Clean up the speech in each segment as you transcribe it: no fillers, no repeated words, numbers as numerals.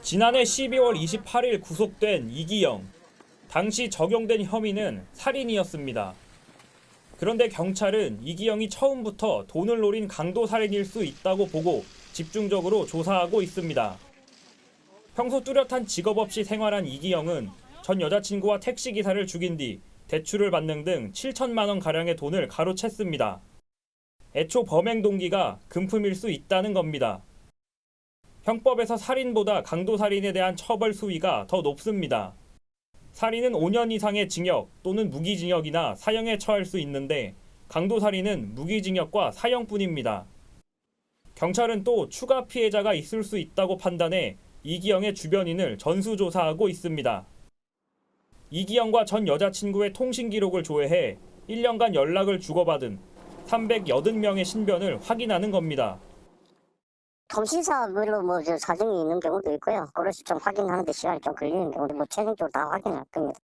지난해 12월 28일 구속된 이기영. 당시 적용된 혐의는 살인이었습니다. 그런데 경찰은 이기영이 처음부터 돈을 노린 강도살인일 수 있다고 보고 집중적으로 조사하고 있습니다. 평소 뚜렷한 직업 없이 생활한 이기영은 전 여자친구와 택시기사를 죽인 뒤 대출을 받는 등 7천만 원 가량의 돈을 가로챘습니다. 애초 범행 동기가 금품일 수 있다는 겁니다. 형법에서 살인보다 강도살인에 대한 처벌 수위가 더 높습니다. 살인은 5년 이상의 징역 또는 무기징역이나 사형에 처할 수 있는데 강도살인은 무기징역과 사형뿐입니다. 경찰은 또 추가 피해자가 있을 수 있다고 판단해 이기영의 주변인을 전수조사하고 있습니다. 이기영과 전 여자친구의 통신 기록을 조회해 1년간 연락을 주고받은 380명의 신변을 확인하는 겁니다. 통신사별로 사정이 있는 경우도 있고요. 그래서 좀 확인하는데 시간이 좀 걸리는 경우도 최종적으로 다 확인할 겁니다.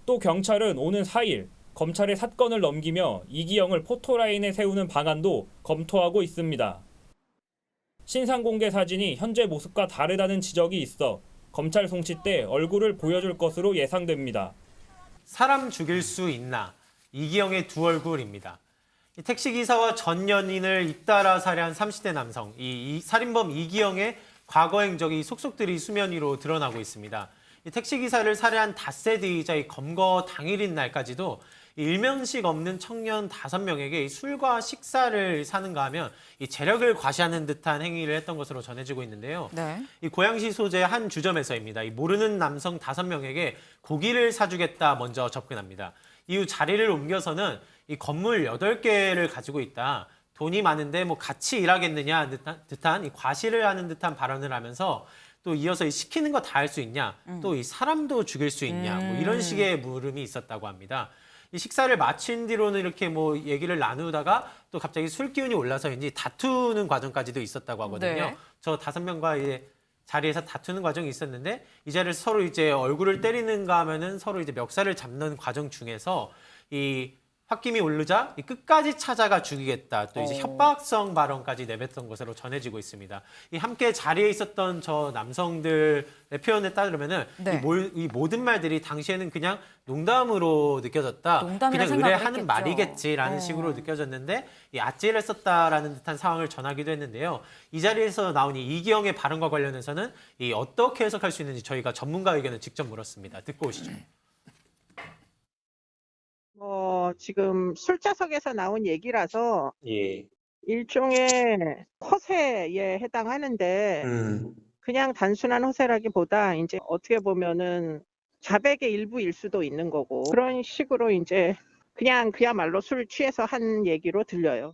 또 경찰은 오는 4일 검찰에 사건을 넘기며 이기영을 포토라인에 세우는 방안도 검토하고 있습니다. 신상 공개 사진이 현재 모습과 다르다는 지적이 있어 검찰 송치 때 얼굴을 보여줄 것으로 예상됩니다. 사람 죽일 수 있나? 이기영의 두 얼굴입니다. 이 택시기사와 전 연인을 잇따라 살해한 30대 남성, 이 살인범 이기영의 과거 행적이 속속들이 수면 위로 드러나고 있습니다. 이 택시기사를 살해한 닷새 뒤이자 이 검거 당일인 날까지도 일면식 없는 청년 5명에게 술과 식사를 사는가 하면 이 재력을 과시하는 듯한 행위를 했던 것으로 전해지고 있는데요. 네. 이 고양시 소재 한 주점에서입니다. 이 모르는 남성 5명에게 고기를 사주겠다 먼저 접근합니다. 이후 자리를 옮겨서는 이 건물 8개를 가지고 있다. 돈이 많은데 뭐 같이 일하겠느냐 듯한 이 과시를 하는 듯한 발언을 하면서 또 이어서 이 시키는 거 다 할 수 있냐, 또 이 사람도 죽일 수 있냐, 뭐 이런 식의 물음이 있었다고 합니다. 이 식사를 마친 뒤로는 이렇게 뭐 얘기를 나누다가 또 갑자기 술 기운이 올라서인지 다투는 과정까지도 있었다고 하거든요. 네. 저 5명과 이제 자리에서 다투는 과정이 있었는데 이 자리에서 서로 이제 얼굴을 때리는가 하면은 서로 이제 멱살을 잡는 과정 중에서 이 홧김이 오르자 끝까지 찾아가 죽이겠다. 또 이제 협박성 발언까지 내뱉던 것으로 전해지고 있습니다. 이 함께 자리에 있었던 저 남성들의 표현에 따르면은 네. 이 모든 말들이 당시에는 그냥 농담으로 느껴졌다. 농담이라 그냥 의뢰하는 생각을 말이겠지라는 식으로 느껴졌는데 이 아찔 했었다라는 듯한 상황을 전하기도 했는데요. 이 자리에서 나온 이 이기영의 발언과 관련해서는 이 어떻게 해석할 수 있는지 저희가 전문가 의견을 직접 물었습니다. 듣고 오시죠. 지금 술자석에서 나온 얘기라서 예. 일종의 허세에 해당하는데 그냥 단순한 허세라기보다 이제 어떻게 보면은 자백의 일부일 수도 있는 거고 그런 식으로 이제 그냥 그야말로 술 취해서 한 얘기로 들려요.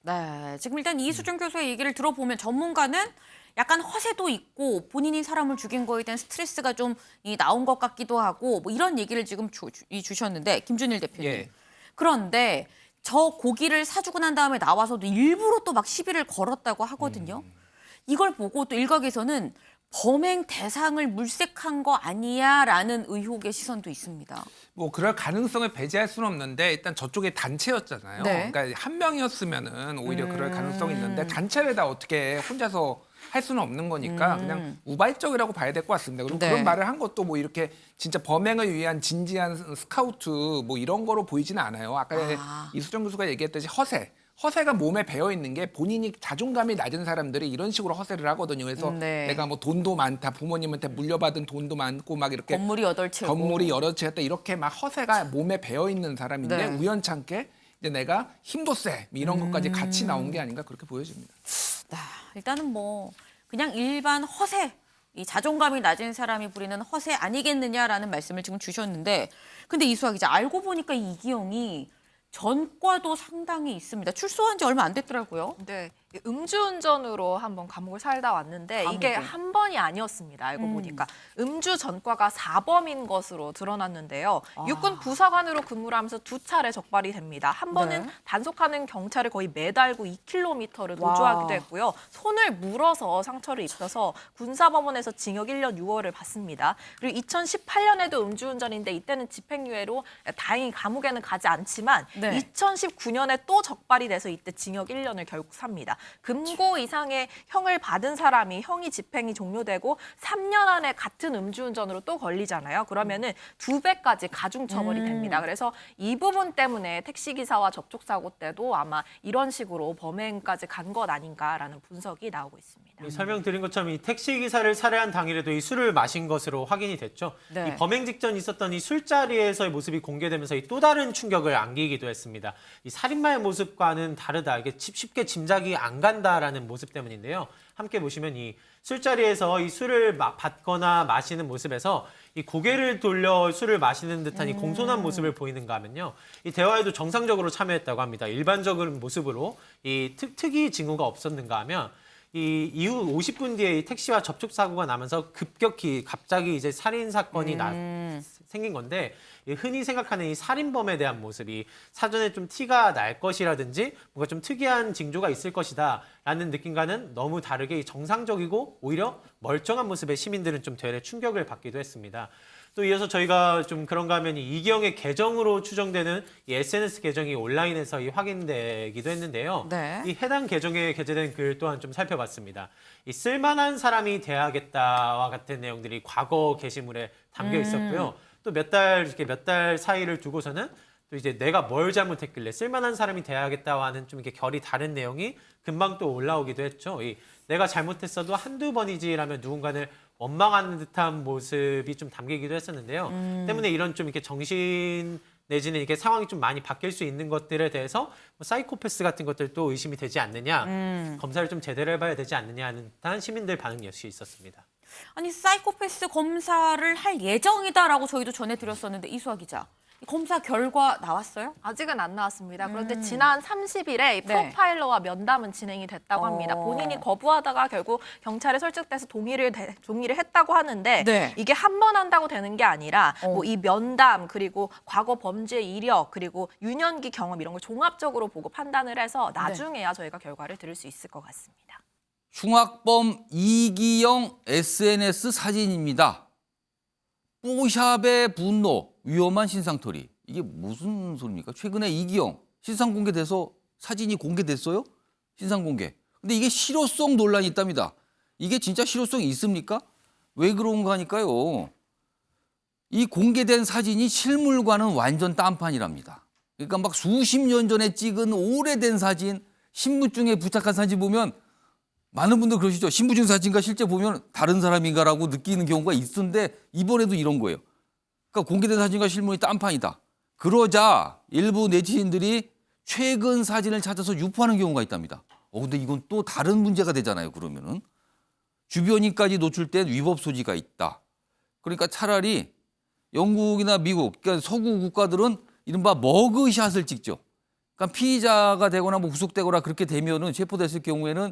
네, 지금 일단 이수정 교수의 얘기를 들어보면 전문가는 약간 허세도 있고 본인이 사람을 죽인 거에 대한 스트레스가 좀 나온 것 같기도 하고 뭐 이런 얘기를 지금 주셨는데 김준일 대표님. 예. 그런데 저 고기를 사주고 난 다음에 나와서도 일부러 또 막 시비를 걸었다고 하거든요. 이걸 보고 또 일각에서는 범행 대상을 물색한 거 아니야라는 의혹의 시선도 있습니다. 뭐 그럴 가능성을 배제할 수는 없는데 일단 저쪽에 단체였잖아요. 네. 그러니까 한 명이었으면은 오히려 그럴 가능성이 있는데 단체를 다 어떻게 혼자서 할 수는 없는 거니까 그냥 우발적이라고 봐야 될 것 같습니다. 그리고 네. 그런 말을 한 것도 뭐 이렇게 진짜 범행을 위한 진지한 스카우트 뭐 이런 거로 보이지는 않아요. 아까 이수정 교수가 얘기했듯이 허세가 몸에 배어 있는 게 본인이 자존감이 낮은 사람들이 이런 식으로 허세를 하거든요. 그래서 네. 내가 뭐 돈도 많다, 부모님한테 물려받은 돈도 많고 막 이렇게 건물이 8채고. 여러 채였다 이렇게 막 허세가 몸에 배어 있는 사람인데 네. 우연찮게 이제 내가 힘도 세 이런 것까지 같이 나온 게 아닌가 그렇게 보여집니다. 일단은 뭐 그냥 일반 허세, 이 자존감이 낮은 사람이 부리는 허세 아니겠느냐라는 말씀을 지금 주셨는데 근데 이수아 기자 알고 보니까 이 이기영이 전과도 상당히 있습니다. 출소한 지 얼마 안 됐더라고요. 네, 음주운전으로 한번 감옥을 살다 왔는데 이게 한 번이 아니었습니다. 알고 보니까 음주 전과가 4범인 것으로 드러났는데요. 육군 부사관으로 근무를 하면서 2차례 적발이 됩니다. 한 번은 네. 단속하는 경찰을 거의 매달고 2km를 도주하기도 했고요. 손을 물어서 상처를 입혀서 군사법원에서 징역 1년 6월을 받습니다. 그리고 2018년에도 음주운전인데 이때는 집행유예로 다행히 감옥에는 가지 않지만 네. 2019년에 또 적발이 돼서 이때 징역 1년을 결국 삽니다. 금고 이상의 형을 받은 사람이 형이 집행이 종료되고 3년 안에 같은 음주운전으로 또 걸리잖아요. 그러면은 2배까지 가중 처벌이 됩니다. 그래서 이 부분 때문에 택시기사와 접촉사고 때도 아마 이런 식으로 범행까지 간 것 아닌가라는 분석이 나오고 있습니다. 이 설명드린 것처럼 이 택시 기사를 살해한 당일에도 이 술을 마신 것으로 확인이 됐죠. 네. 이 범행 직전 있었던 이 술자리에서의 모습이 공개되면서 이 또 다른 충격을 안기기도 했습니다. 이 살인마의 모습과는 다르다. 이게 쉽게 짐작이 안 간다라는 모습 때문인데요. 함께 보시면 이 술자리에서 이 술을 받거나 마시는 모습에서 이 고개를 돌려 술을 마시는 듯한 이 공손한 모습을 보이는가 하면요. 이 대화에도 정상적으로 참여했다고 합니다. 일반적인 모습으로 이 특이 징후가 없었는가 하면 이 이후 50분 뒤에 이 택시와 접촉 사고가 나면서 급격히 갑자기 이제 살인 사건이 생긴 건데 흔히 생각하는 이 살인범에 대한 모습이 사전에 좀 티가 날 것이라든지 뭔가 좀 특이한 징조가 있을 것이다라는 느낌과는 너무 다르게 정상적이고 오히려 멀쩡한 모습의 시민들은 좀 되레 충격을 받기도 했습니다. 또 이어서 저희가 좀 그런가 하면 이 이기영의 계정으로 추정되는 이 SNS 계정이 온라인에서 확인되기도 했는데요. 네. 이 해당 계정에 게재된 글 또한 좀 살펴봤습니다. 이 쓸만한 사람이 돼야겠다와 같은 내용들이 과거 게시물에 담겨 있었고요. 또 몇 달 사이를 두고서는 또 이제 내가 뭘 잘못했길래 쓸만한 사람이 돼야겠다와는 좀 이렇게 결이 다른 내용이 금방 또 올라오기도 했죠. 이 내가 잘못했어도 한두 번이지라면 누군가를 원망하는 듯한 모습이 좀 담기기도 했었는데요. 때문에 이런 좀 이렇게 정신 내지는 이렇게 상황이 좀 많이 바뀔 수 있는 것들에 대해서 뭐 사이코패스 같은 것들도 의심이 되지 않느냐, 검사를 좀 제대로 해봐야 되지 않느냐 하는 듯한 시민들 반응 역시 있었습니다. 아니 사이코패스 검사를 할 예정이다라고 저희도 전해드렸었는데 이수아 기자, 이 검사 결과 나왔어요? 아직은 안 나왔습니다. 그런데 지난 30일에 프로파일러와 면담은 진행이 됐다고 합니다. 본인이 거부하다가 결국 경찰에 설득돼서 동의를 했다고 하는데 네. 이게 한 번 한다고 되는 게 아니라 뭐 이 면담 그리고 과거 범죄 이력 그리고 유년기 경험 이런 걸 종합적으로 보고 판단을 해서 나중에야 저희가 결과를 들을 수 있을 것 같습니다. 흉악범 이기영 SNS 사진입니다. 뽀샵의 분노, 위험한 신상털이. 이게 무슨 소리입니까? 최근에 이기영 신상 공개돼서 사진이 공개됐어요? 신상 공개. 근데 이게 실효성 논란이 있답니다. 이게 진짜 실효성이 있습니까? 왜 그런가 하니까요. 이 공개된 사진이 실물과는 완전 딴판이랍니다. 그러니까 막 수십 년 전에 찍은 오래된 사진, 신분증에 부착한 사진 보면 많은 분들 그러시죠. 신분증 사진과 실제 보면 다른 사람인가라고 느끼는 경우가 있는데 이번에도 이런 거예요. 그러니까 공개된 사진과 실물이 딴판이다. 그러자 일부 네티즌들이 최근 사진을 찾아서 유포하는 경우가 있답니다. 근데 이건 또 다른 문제가 되잖아요. 그러면은 주변인까지 노출된 위법 소지가 있다. 그러니까 차라리 영국이나 미국, 그러니까 서구 국가들은 이른바 머그샷을 찍죠. 그러니까 피의자가 되거나 뭐 구속되거나 그렇게 되면은 체포됐을 경우에는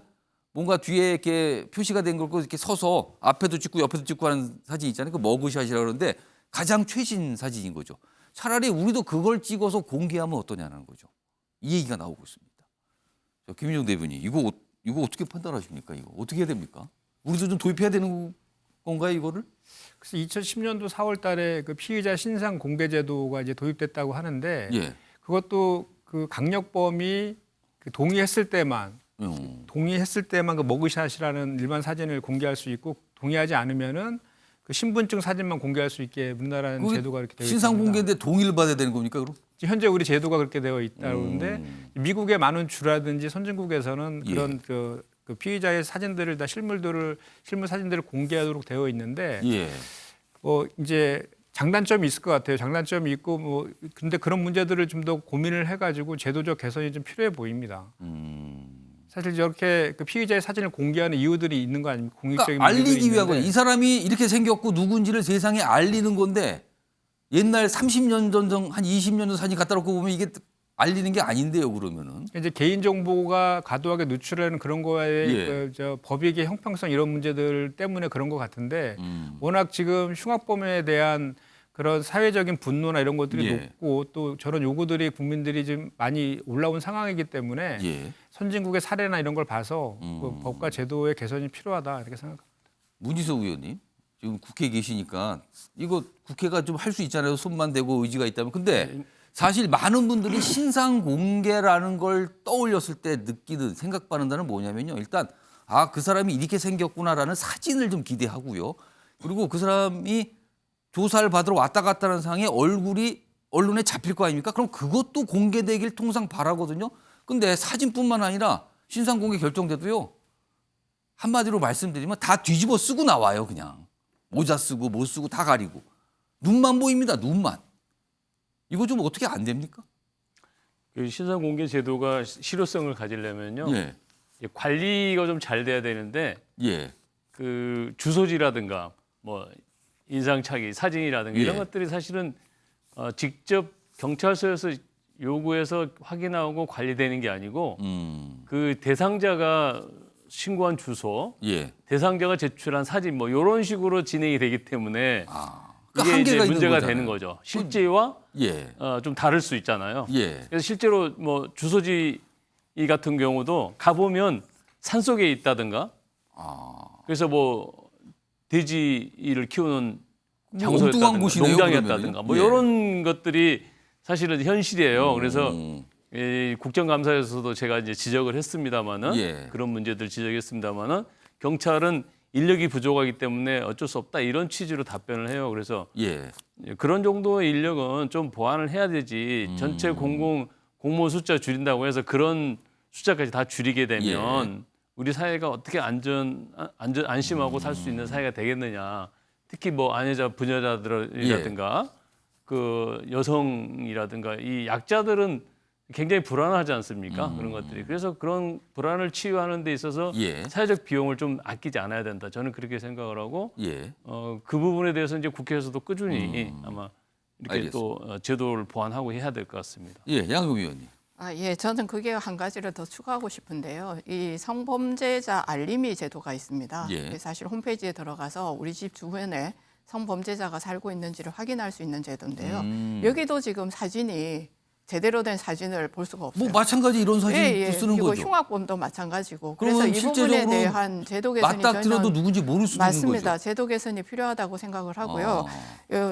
뭔가 뒤에 이렇게 표시가 된 걸 이렇게 서서 앞에도 찍고 옆에도 찍고 하는 사진 있잖아요. 그 머그샷이라고 그러는데 가장 최신 사진인 거죠. 차라리 우리도 그걸 찍어서 공개하면 어떠냐는 거죠. 이 얘기가 나오고 있습니다. 김민정 대변인, 이거 어떻게 판단하십니까? 이거 어떻게 해야 됩니까? 우리도 좀 도입해야 되는 건가요, 이거를? 그래서 2010년도 4월 달에 그 피의자 신상 공개 제도가 이제 도입됐다고 하는데 그것도 그 강력범이 그 동의했을 때만 그 머그샷이라는 일반 사진을 공개할 수 있고 동의하지 않으면은 그 신분증 사진만 공개할 수 있게 우리나라는 제도가 이렇게 되어 있습니다. 신상 공개인데 동의를 받아야 되는 겁니까, 그럼? 현재 우리 제도가 그렇게 되어 있다고 하는데 미국의 많은 주라든지 선진국에서는 그런 그 피의자의 사진들을 다 실물 사진들을 공개하도록 되어 있는데 이제 장단점이 있을 것 같아요. 장단점이 있고 뭐 근데 그런 문제들을 좀 더 고민을 해가지고 제도적 개선이 좀 필요해 보입니다. 사실 저렇게 그 피의자의 사진을 공개하는 이유들이 있는 거 아닙니까? 공익적인 그러니까 알리기 위한 거예요. 있는데. 이 사람이 이렇게 생겼고 누군지를 세상에 알리는 건데 옛날 30년 전, 한 20년 전 사진 갖다 놓고 보면 이게 알리는 게 아닌데요, 그러면은. 이제 개인 정보가 과도하게 누출하는 그런 거에 법익의 형평성 이런 문제들 때문에 그런 것 같은데 워낙 지금 흉악범에 대한 그런 사회적인 분노나 이런 것들이 높고 또 저런 요구들이 국민들이 좀 많이 올라온 상황이기 때문에 선진국의 사례나 이런 걸 봐서 그 법과 제도의 개선이 필요하다 이렇게 생각합니다. 문희석 의원님 지금 국회에 계시니까 이거 국회가 좀 할 수 있잖아요. 손만 대고 의지가 있다면. 근데 사실 많은 분들이 신상 공개라는 걸 떠올렸을 때 느끼는 생각받는 단어는 뭐냐면요. 일단 그 사람이 이렇게 생겼구나라는 사진을 좀 기대하고요. 그리고 그 사람이 조사를 받으러 왔다 갔다 하는 상황에 얼굴이 언론에 잡힐 거 아닙니까? 그럼 그것도 공개되길 통상 바라거든요. 근데 사진뿐만 아니라 신상 공개 결정돼도요. 한마디로 말씀드리면 다 뒤집어 쓰고 나와요. 그냥. 모자 쓰고 못 쓰고 다 가리고. 눈만 보입니다. 눈만. 이거 좀 어떻게 안 됩니까? 신상 공개 제도가 실효성을 가지려면요. 예. 관리가 좀 잘 돼야 되는데 예. 그 주소지라든가 뭐 인상착의 사진이라든가 이런 예. 것들이 사실은 직접 경찰서에서 요구해서 확인하고 관리되는 게 아니고 그 대상자가 신고한 주소, 예. 대상자가 제출한 사진 뭐 이런 식으로 진행이 되기 때문에 그 이게 이제 한계가 있는 문제가 거잖아요. 되는 거죠. 실제와 예. 좀 다를 수 있잖아요. 예. 그래서 실제로 뭐 주소지 같은 경우도 가보면 산속에 있다든가 그래서 뭐 돼지를 키우는 엉뚱한 장소였다든가 곳이네요, 농장이었다든가 그러면은. 뭐 예. 이런 것들이 사실은 현실이에요. 그래서 이 국정감사에서도 제가 이제 지적을 했습니다마는 예. 그런 문제들 지적했습니다마는 경찰은 인력이 부족하기 때문에 어쩔 수 없다 이런 취지로 답변을 해요. 그래서 예. 그런 정도의 인력은 좀 보완을 해야 되지. 전체 공무원 숫자 줄인다고 해서 그런 숫자까지 다 줄이게 되면 우리 사회가 어떻게 안심하고 살 수 있는 사회가 되겠느냐. 특히 뭐 아내자 부녀자들이라든가 그 여성이라든가 이 약자들은 굉장히 불안하지 않습니까? 그런 것들이. 그래서 그런 불안을 치유하는 데 있어서 사회적 비용을 좀 아끼지 않아야 된다. 저는 그렇게 생각을 하고 그 부분에 대해서 이제 국회에서도 꾸준히 아마 이렇게 알겠습니다. 또 제도를 보완하고 해야 될 것 같습니다. 예, 양금 의원님. 예, 저는 그게 한 가지를 더 추가하고 싶은데요. 이 성범죄자 알림이 제도가 있습니다. 예. 사실 홈페이지에 들어가서 우리 집 주변에 성범죄자가 살고 있는지를 확인할 수 있는 제도인데요. 여기도 지금 사진이 제대로 된 사진을 볼 수가 없어요. 뭐 마찬가지 이런 사진도 쓰는 그리고 거죠. 흉악범도 마찬가지고. 그래서 그러면 이 부분에 실제적으로 대한 제도 개선이 맞닥뜨려도 저는 누군지 모를 수도 있는 맞습니다. 거죠. 제도 개선이 필요하다고 생각을 하고요.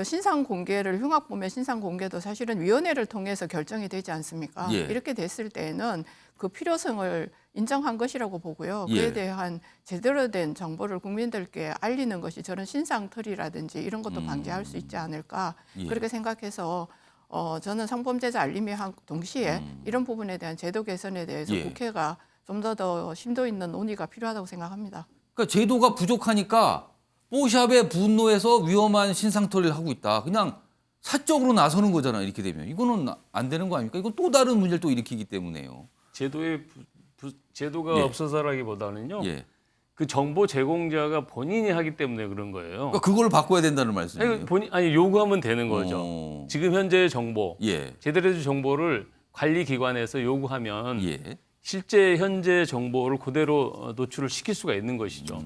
신상 공개를 흉악범의 신상 공개도 사실은 위원회를 통해서 결정이 되지 않습니까? 예. 이렇게 됐을 때는 그 필요성을 인정한 것이라고 보고요. 그에 예. 대한 제대로 된 정보를 국민들께 알리는 것이 저는 신상털이라든지 이런 것도 방지할 수 있지 않을까 그렇게 생각해서 저는 성범죄자 알림이 동시에 이런 부분에 대한 제도 개선에 대해서 국회가 좀 더 심도 있는 논의가 필요하다고 생각합니다. 그러니까 제도가 부족하니까 뽀샵의 분노에서 위험한 신상털이를 하고 있다. 그냥 사적으로 나서는 거잖아요. 이렇게 되면 이거는 안 되는 거 아닙니까? 이건 또 다른 문제를 또 일으키기 때문에요. 제도가 없어서라기보다는요. 그 정보 제공자가 본인이 하기 때문에 그런 거예요. 그러니까 그걸 바꿔야 된다는 말씀이에요. 요구하면 되는 거죠. 지금 현재의 정보, 제대로 된 정보를 관리기관에서 요구하면 실제 현재 정보를 그대로 노출을 시킬 수가 있는 것이죠.